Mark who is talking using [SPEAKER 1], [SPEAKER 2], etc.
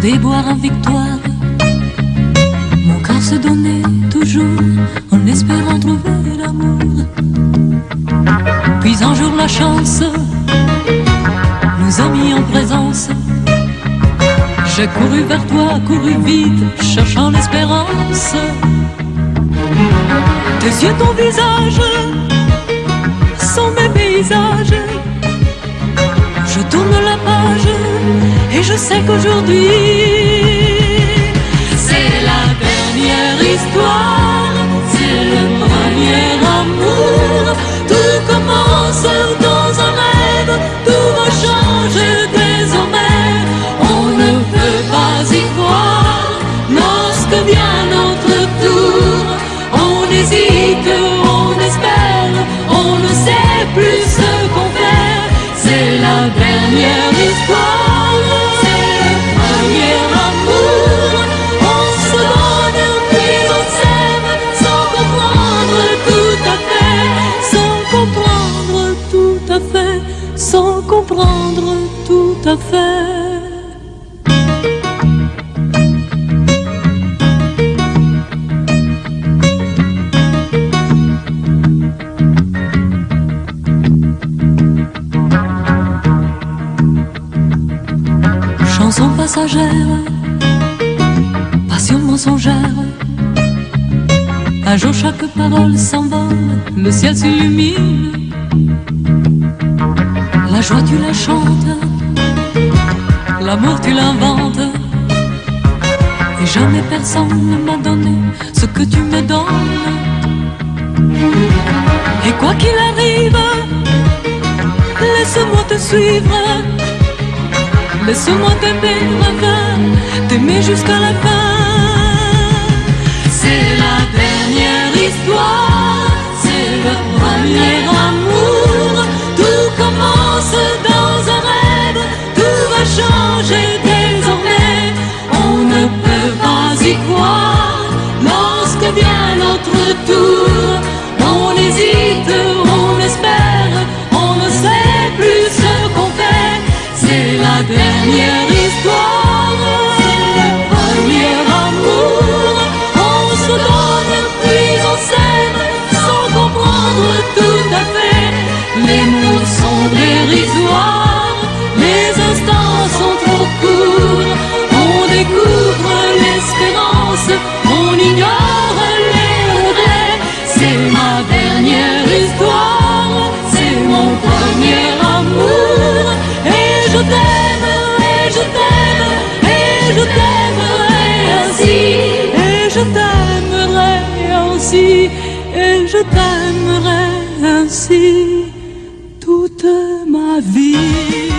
[SPEAKER 1] déboire en victoire. Mon cœur se donnait toujours en espérant trouver l'amour. Puis un jour la chance nous a mis en présence. J'ai couru vers toi, couru vite, cherchant l'espérance. Tes yeux, ton visage sont mes paysages. Je tourne la page et je sais qu'aujourd'hui c'est la dernière histoire, c'est le premier amour. Tout commence dans un rêve, tout va changer désormais. On ne peut pas y croire lorsque vient notre tour. On hésite, on espère, on ne sait plus ce qu'on fait. C'est la dernière histoire, c'est le premier amour. On se donne puis on s'aime sans comprendre tout à fait, sans comprendre tout à fait, sans comprendre tout à fait. Chanson passagère, passion mensongère. Un jour chaque parole s'envole, le ciel s'illumine. La joie tu la chantes, l'amour tu l'inventes. Et jamais personne ne m'a donné ce que tu me donnes. Et quoi qu'il arrive, laisse-moi te suivre. Laisse-moi t'aimer, t'aimer jusqu'à la fin. C'est la dernière histoire, c'est le premier amour. Tout commence dans un rêve, tout va changer désormais. On ne peut pas y croire lorsque vient notre tour. On hésite, on espère, on ne sait plus ce qu'on fait. C'est la dernière histoire, c'est le premier amour. On se donne puis on s'aime sans comprendre tout à fait. Les mots sont dérisoires, les instants sont trop courts. On découvre l'espérance, on ignore les regrets. C'est ma dernière histoire, c'est mon premier amour. Et je t'aime, et je t'aime, et je t'aimerai ainsi. Et je t'aimerai ainsi, et je t'aimerai ainsi toute ma vie.